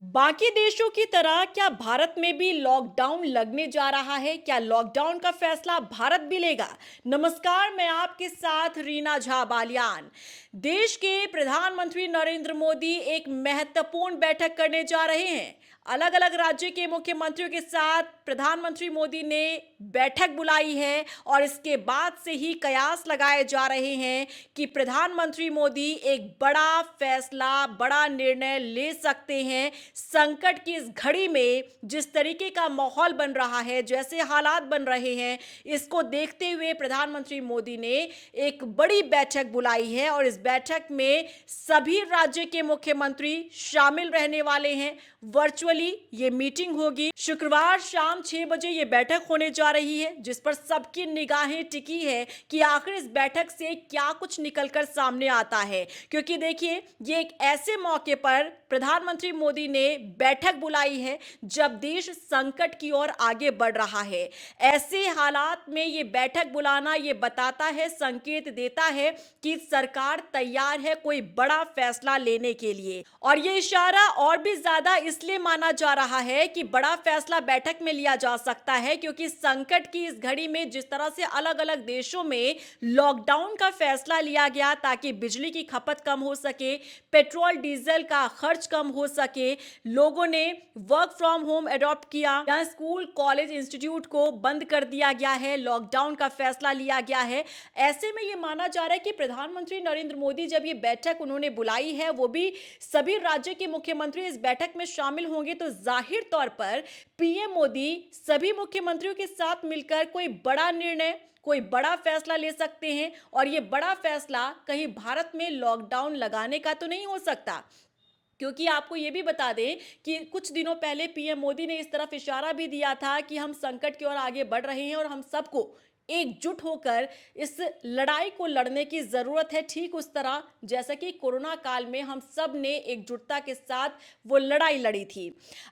बाकी देशों की तरह क्या भारत में भी लॉकडाउन लगने जा रहा है? क्या लॉकडाउन का फैसला भारत भी लेगा? नमस्कार, मैं आपके साथ रीना झा बालियान। देश के प्रधानमंत्री नरेंद्र मोदी एक महत्वपूर्ण बैठक करने जा रहे हैं। अलग अलग राज्य के मुख्यमंत्रियों के साथ प्रधानमंत्री मोदी ने बैठक बुलाई है और इसके बाद से ही कयास लगाए जा रहे हैं कि प्रधानमंत्री मोदी एक बड़ा फैसला, बड़ा निर्णय ले सकते हैं। संकट की इस घड़ी में जिस तरीके का माहौल बन रहा है, जैसे हालात बन रहे हैं, इसको देखते हुए प्रधानमंत्री मोदी ने एक बड़ी बैठक बुलाई है और इस बैठक में सभी राज्य के मुख्यमंत्री शामिल रहने वाले हैं। वर्चुअली ये मीटिंग होगी। शुक्रवार शाम 6 बजे ये बैठक होने जा रही है, जिस पर सबकी निगाहें टिकी है कि आखिर इस बैठक से क्या कुछ निकलकर सामने आता है। क्योंकि देखिए, ये एक ऐसे मौके पर प्रधानमंत्री मोदी ने बैठक बुलाई है जब देश संकट की ओर आगे बढ़ रहा है। ऐसे हालात में ये बैठक बुलाना ये बताता है, संकेत देता है कि सरकार तैयार है कोई बड़ा फैसला लेने के लिए। और ये इशारा और भी ज्यादा इसलिए माना जा रहा है कि बड़ा फैसला बैठक में लिया जा सकता है, क्योंकि संकट की इस घड़ी में जिस तरह से अलग अलग देशों में लॉकडाउन का फैसला लिया गया ताकि बिजली की खपत कम हो सके, पेट्रोल डीजल का खर्च कम हो सके, लोगों ने वर्क फ्रॉम होम अडॉप्ट किया या स्कूल कॉलेज इंस्टीट्यूट को बंद कर दिया गया है, लॉकडाउन का फैसला लिया गया है। ऐसे में ये माना जा रहा है कि प्रधानमंत्री नरेंद्र मोदी जब ये बैठक उन्होंने बुलाई है, वो भी सभी राज्य के मुख्यमंत्री इस बैठक में शामिल होंगे, तो जाहिर तौर पर पीएम मोदी सभी मुख्यमंत्रियों के साथ मिलकर कोई बड़ा निर्णय, कोई बड़ा फैसला ले सकते हैं। और ये बड़ा फैसला कहीं भारत में लॉकडाउन लगाने का तो नहीं हो सकता, क्योंकि आपको ये भी बता दें कि कुछ दिनों पहले पीएम मोदी ने इस तरफ इशारा भी दिया था कि हम संकट की ओर आगे बढ़ रहे हैं और हम सबको एकजुट होकर इस लड़ाई को लड़ने की जरूरत है, ठीक उस तरह जैसा कि कोरोना काल में हम सब ने एकजुटता के साथ वो लड़ाई लड़ी थी।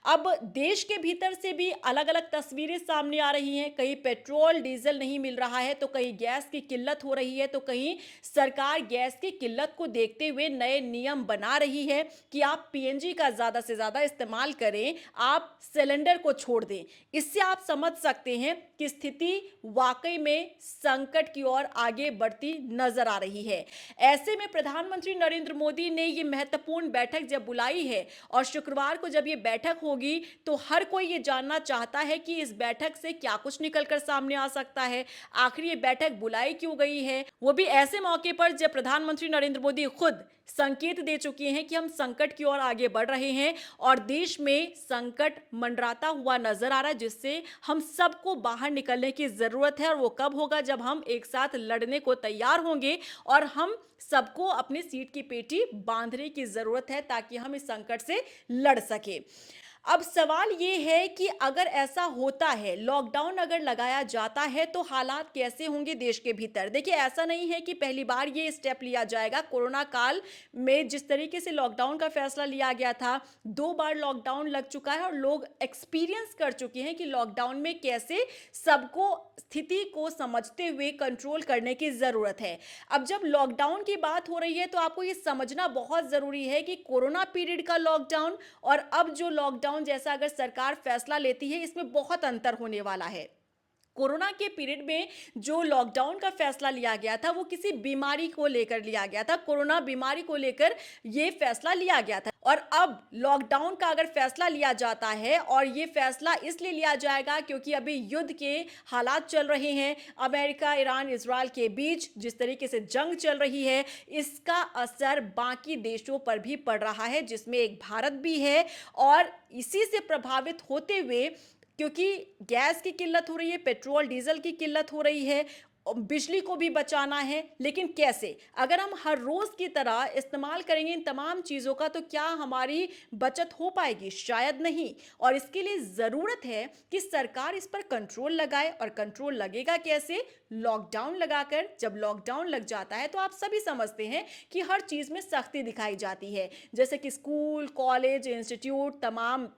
अब देश के भीतर से भी अलग अलग तस्वीरें सामने आ रही हैं। कहीं पेट्रोल डीजल नहीं मिल रहा है, तो कहीं गैस की किल्लत हो रही है, तो कहीं सरकार गैस की किल्लत को देखते हुए नए नियम बना रही है कि आप पीएनजी का ज्यादा से ज्यादा इस्तेमाल करें, आप सिलेंडर को छोड़ दें। इससे आप समझ सकते हैं कि स्थिति वाकई में संकट की ओर आगे बढ़ती नजर आ रही है। ऐसे में प्रधानमंत्री नरेंद्र मोदी ने ये महत्वपूर्ण बैठक जब बुलाई है और शुक्रवार को जब ये बैठक होगी, तो हर कोई ये जानना चाहता है कि इस बैठक से क्या कुछ निकलकर सामने आ सकता है। आखिर ये बैठक बुलाई क्यों गई है, वो भी ऐसे मौके पर जब प्रधानमंत्री नरेंद्र मोदी खुद संकेत दे चुके हैं कि हम संकट की ओर आगे बढ़ रहे हैं और देश में संकट मंडराता हुआ नजर आ रहा है, जिससे हम सबको बाहर निकलने की जरूरत है। और वो कब होगा? जब हम एक साथ लड़ने को तैयार होंगे और हम सबको अपनी सीट की पेटी बांधने की जरूरत है ताकि हम इस संकट से लड़ सके। अब सवाल ये है कि अगर ऐसा होता है, लॉकडाउन अगर लगाया जाता है, तो हालात कैसे होंगे देश के भीतर? देखिए, ऐसा नहीं है कि पहली बार ये स्टेप लिया जाएगा। कोरोना काल में जिस तरीके से लॉकडाउन का फैसला लिया गया था, 2 बार लॉकडाउन लग चुका है और लोग एक्सपीरियंस कर चुके हैं कि लॉकडाउन में कैसे सबको स्थिति को समझते हुए कंट्रोल करने की जरूरत है। अब जब लॉकडाउन की बात हो रही है, तो आपको ये समझना बहुत जरूरी है कि कोरोना पीरियड का लॉकडाउन और अब जो लॉकडाउन जैसा अगर सरकार फैसला लेती है, इसमें बहुत अंतर होने वाला है। कोरोना के पीरियड में जो लॉकडाउन का फैसला लिया गया था, वो किसी बीमारी को लेकर लिया गया था, कोरोना बीमारी को लेकर ये फैसला लिया गया था। और अब लॉकडाउन का अगर फैसला लिया जाता है, और ये फैसला इसलिए लिया जाएगा क्योंकि अभी युद्ध के हालात चल रहे हैं, अमेरिका, ईरान, इजराइल के बीच जिस तरीके से जंग चल रही है, इसका असर बाकी देशों पर भी पड़ रहा है, जिसमें एक भारत भी है। और इसी से प्रभावित होते हुए, क्योंकि गैस की किल्लत हो रही है, पेट्रोल डीजल की किल्लत हो रही है, और बिजली को भी बचाना है, लेकिन कैसे? अगर हम हर रोज की तरह इस्तेमाल करेंगे इन तमाम चीजों का, तो क्या हमारी बचत हो पाएगी? शायद नहीं। और इसके लिए जरूरत है कि सरकार इस पर कंट्रोल लगाए। और कंट्रोल लगेगा कैसे? लॉकडाउन लगाकर। जब लॉकडाउन लग जाता है, तो आप सभी समझते हैं कि हर चीज में सख्ती दिखाई जाती है, जैसे कि स्कूल, कॉलेज, इंस्टीट्यूट, तमाम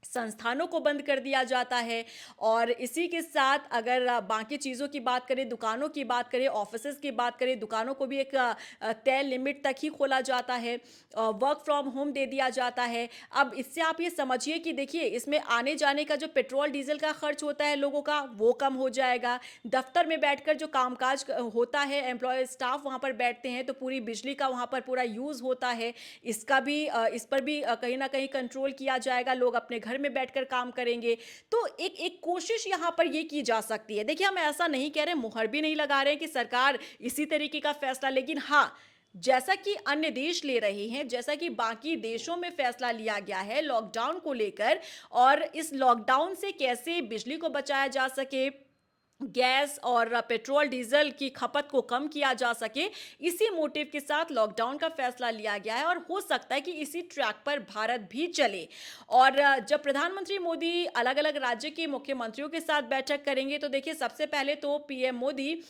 संस्थानों को बंद कर दिया जाता है। और इसी के साथ अगर बाकी चीज़ों की बात करें, दुकानों की बात करें, ऑफिसेज़ की बात करें, दुकानों को भी एक तय लिमिट तक ही खोला जाता है। वर्क फ्रॉम होम दे दिया जाता है। अब इससे आप ये समझिए कि देखिए इसमें आने-जाने का जो पेट्रोल डीज़ल का खर्च होता है लोगों का, वो कम हो जाएगा। दफ्तर में बैठकर जो कामकाज होता है, एम्प्लॉय स्टाफ वहाँ पर बैठते हैं तो पूरी बिजली का वहाँ पर पूरा यूज़ होता है। इसका भी इस पर भी कहीं न कहीं कंट्रोल किया जाएगा, लोग अपने घर में बैठकर काम करेंगे। तो एक एक कोशिश यहाँ पर ये की जा सकती है। देखिए, हम ऐसा नहीं कह रहे, मुहर भी नहीं लगा रहे कि सरकार इसी तरीके का फैसला, लेकिन हाँ, जैसा कि अन्य देश ले रहे हैं, जैसा कि बाकी देशों में फैसला लिया गया है लॉकडाउन को लेकर, और इस लॉकडाउन से कैसे बिजली को बचाया जा सके, गैस और पेट्रोल डीजल की खपत को कम किया जा सके, इसी मोटिव के साथ लॉकडाउन का फैसला लिया गया है। और हो सकता है कि इसी ट्रैक पर भारत भी चले। और जब प्रधानमंत्री मोदी अलग अलग राज्य के मुख्यमंत्रियों के साथ बैठक करेंगे तो देखिए सबसे पहले तो पीएम मोदी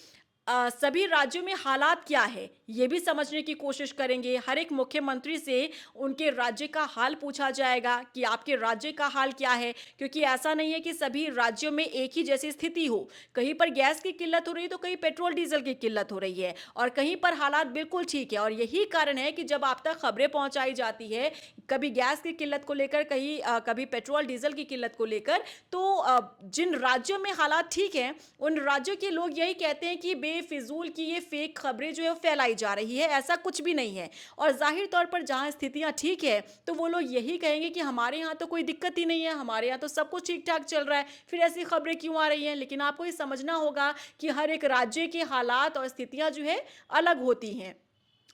सभी राज्यों में हालात क्या है ये भी समझने की कोशिश करेंगे। हर एक मुख्यमंत्री से उनके राज्य का हाल पूछा जाएगा कि आपके राज्य का हाल क्या है, क्योंकि ऐसा नहीं है कि सभी राज्यों में एक ही जैसी स्थिति हो। कहीं पर गैस की किल्लत हो रही है तो कहीं पेट्रोल डीजल की किल्लत हो रही है, और कहीं पर हालात बिल्कुल ठीक है। और यही कारण है कि जब आप तक खबरें पहुंचाई जाती है, कभी गैस की किल्लत को लेकर, कहीं कभी पेट्रोल डीजल की किल्लत को लेकर, तो जिन राज्यों में हालात ठीक हैं उन राज्यों के लोग यही कहते हैं कि बेफिजूल की ये फेक खबरें जो है वो फैलाई जा रही है, ऐसा कुछ भी नहीं है। और जाहिर तौर पर जहां स्थितियां ठीक है तो वो लोग यही कहेंगे कि हमारे यहाँ तो कोई दिक्कत ही नहीं है, हमारे यहाँ तो सब कुछ ठीक ठाक चल रहा है, फिर ऐसी खबरें क्यों आ रही हैं। लेकिन आपको ये समझना होगा कि हर एक राज्य के हालात और स्थितियां जो है अलग होती हैं।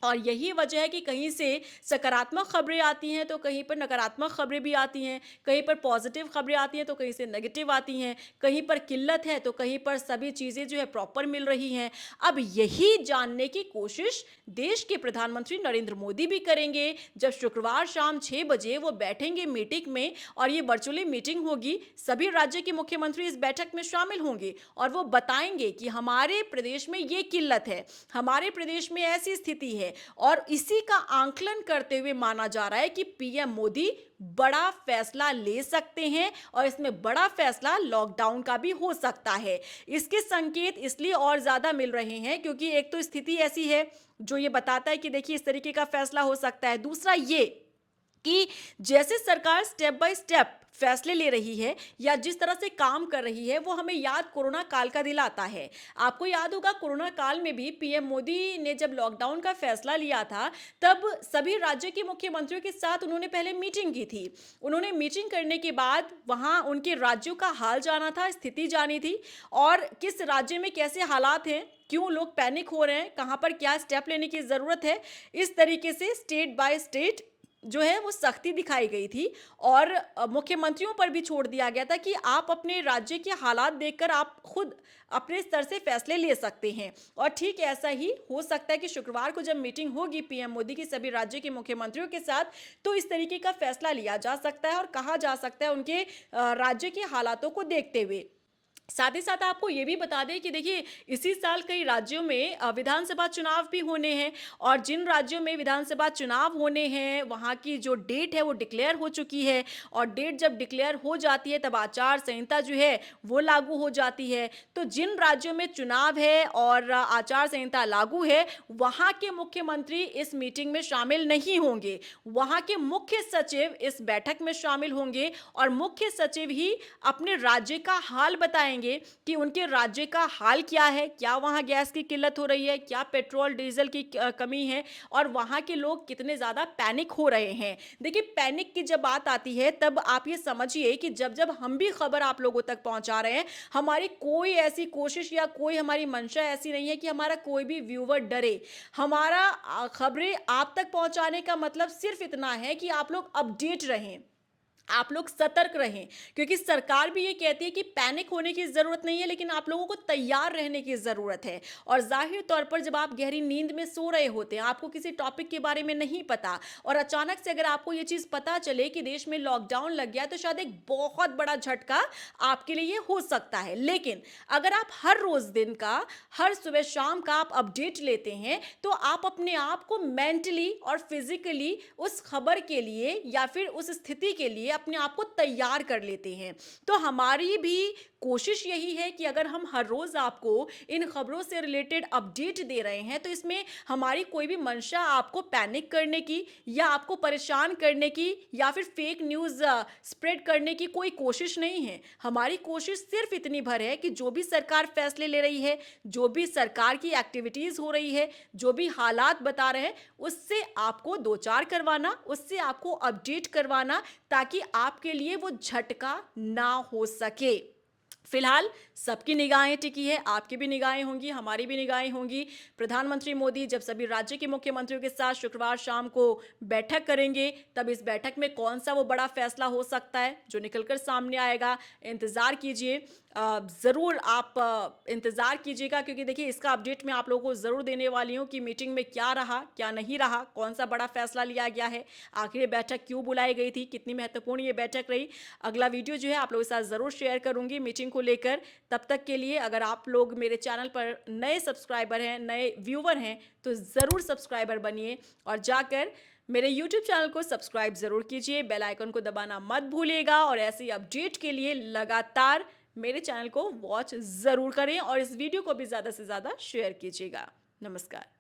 और यही वजह है कि कहीं से सकारात्मक खबरें आती हैं तो कहीं पर नकारात्मक खबरें भी आती हैं, कहीं पर पॉजिटिव खबरें आती हैं तो कहीं से नेगेटिव आती हैं, कहीं पर किल्लत है तो कहीं पर सभी चीज़ें जो है प्रॉपर मिल रही हैं। अब यही जानने की कोशिश देश के प्रधानमंत्री नरेंद्र मोदी भी करेंगे जब शुक्रवार शाम 6 बजे वो बैठेंगे मीटिंग में, और ये वर्चुअली मीटिंग होगी। सभी राज्य के मुख्यमंत्री इस बैठक में शामिल होंगे और वो बताएंगे कि हमारे प्रदेश में ये किल्लत है, हमारे प्रदेश में ऐसी स्थिति है। और इसी का आंकलन करते हुए माना जा रहा है कि पीएम मोदी बड़ा फैसला ले सकते हैं, और इसमें बड़ा फैसला लॉकडाउन का भी हो सकता है। इसके संकेत इसलिए और ज्यादा मिल रहे हैं क्योंकि एक तो स्थिति ऐसी है जो ये बताता है कि देखिए इस तरीके का फैसला हो सकता है। दूसरा ये कि जैसे सरकार स्टेप बाय स्टेप फैसले ले रही है या जिस तरह से काम कर रही है, वो हमें याद कोरोना काल का दिलाता है। आपको याद होगा कोरोना काल में भी पीएम मोदी ने जब लॉकडाउन का फैसला लिया था, तब सभी राज्य के मुख्यमंत्रियों के साथ उन्होंने पहले मीटिंग की थी। उन्होंने मीटिंग करने के बाद वहां उनके राज्यों का हाल जाना था, स्थिति जानी थी, और किस राज्य में कैसे हालात हैं, क्यों लोग पैनिक हो रहे हैं, कहां पर क्या स्टेप लेने की जरूरत है। इस तरीके से स्टेट बाय स्टेट जो है वो सख्ती दिखाई गई थी, और मुख्यमंत्रियों पर भी छोड़ दिया गया था कि आप अपने राज्य के हालात देखकर आप खुद अपने स्तर से फैसले ले सकते हैं। और ठीक ऐसा ही हो सकता है कि शुक्रवार को जब मीटिंग होगी पीएम मोदी की सभी राज्य के मुख्यमंत्रियों के साथ, तो इस तरीके का फैसला लिया जा सकता है और कहा जा सकता है उनके राज्य के हालातों को देखते हुए। साथ ही साथ आपको ये भी बता दें कि देखिए इसी साल कई राज्यों में विधानसभा चुनाव भी होने हैं, और जिन राज्यों में विधानसभा चुनाव होने हैं वहाँ की जो डेट है वो डिक्लेयर हो चुकी है, और डेट जब डिक्लेयर हो जाती है तब आचार संहिता जो है वो लागू हो जाती है। तो जिन राज्यों में चुनाव है और आचार संहिता लागू है, वहाँ के मुख्यमंत्री इस मीटिंग में शामिल नहीं होंगे। वहाँ के मुख्य सचिव इस बैठक में शामिल होंगे, और मुख्य सचिव ही अपने राज्य का हाल बताएंगे कि उनके राज्य का हाल क्या है, क्या वहां गैस की किल्लत हो रही है, क्या पेट्रोल डीजल की कमी है, और वहां के लोग कितने ज्यादा पैनिक हो रहे हैं। देखिए पैनिक की जब बात आती है तब आप ये समझिए कि जब जब हम भी खबर आप लोगों तक पहुंचा रहे हैं, हमारी कोई ऐसी कोशिश या कोई हमारी मंशा ऐसी नहीं है कि हमारा कोई भी व्यूवर डरे। हमारा खबरें आप तक पहुंचाने का मतलब सिर्फ इतना है कि आप लोग अपडेट रहें, आप लोग सतर्क रहें, क्योंकि सरकार भी ये कहती है कि पैनिक होने की ज़रूरत नहीं है, लेकिन आप लोगों को तैयार रहने की ज़रूरत है। और जाहिर तौर पर जब आप गहरी नींद में सो रहे होते हैं, आपको किसी टॉपिक के बारे में नहीं पता, और अचानक से अगर आपको ये चीज़ पता चले कि देश में लॉकडाउन लग गया, तो शायद एक बहुत बड़ा झटका आपके लिए ये हो सकता है। लेकिन अगर आप हर रोज़ दिन का, हर सुबह शाम का आप अपडेट लेते हैं, तो आप अपने आप को मेंटली और फिजिकली उस खबर के लिए या फिर उस स्थिति के लिए अपने आप को तैयार कर लेते हैं। तो हमारी भी कोशिश यही है कि अगर हम हर रोज़ आपको इन खबरों से रिलेटेड अपडेट दे रहे हैं, तो इसमें हमारी कोई भी मंशा आपको पैनिक करने की या आपको परेशान करने की या फिर फेक न्यूज़ स्प्रेड करने की कोई कोशिश नहीं है। हमारी कोशिश सिर्फ़ इतनी भर है कि जो भी सरकार फैसले ले रही है, जो भी सरकार की एक्टिविटीज़ हो रही है, जो भी हालात बता रहे हैं, उससे आपको दो-चार करवाना, उससे आपको अपडेट करवाना, ताकि आपके लिए वो झटका ना हो सके। फिलहाल सबकी निगाहें टिकी है, आपकी भी निगाहें होंगी, हमारी भी निगाहें होंगी। प्रधानमंत्री मोदी जब सभी राज्य के मुख्यमंत्रियों के साथ शुक्रवार शाम को बैठक करेंगे, तब इस बैठक में कौन-सा वो बड़ा फैसला हो सकता है, जो निकलकर सामने आएगा, इंतज़ार कीजिए। ज़रूर आप इंतज़ार कीजिएगा, क्योंकि देखिए इसका अपडेट मैं आप लोगों को ज़रूर देने वाली हूँ कि मीटिंग में क्या रहा, क्या नहीं रहा, कौन-सा बड़ा फैसला लिया गया है, आखिर ये बैठक क्यों बुलाई गई थी, कितनी महत्वपूर्ण ये बैठक रही। अगला वीडियो जो है आप लोगों के साथ ज़रूर शेयर करूँगी मीटिंग को लेकर। तब तक के लिए अगर आप लोग मेरे चैनल पर नए सब्सक्राइबर हैं, नए व्यूवर हैं, तो ज़रूर सब्सक्राइबर बनिए और जाकर मेरे यूट्यूब चैनल को सब्सक्राइब ज़रूर कीजिए, बेल आइकन को दबाना मत भूलिएगा और ऐसी अपडेट के लिए लगातार मेरे चैनल को वॉच ज़रूर करें और इस वीडियो को भी ज़्यादा से ज़्यादा शेयर कीजिएगा। नमस्कार।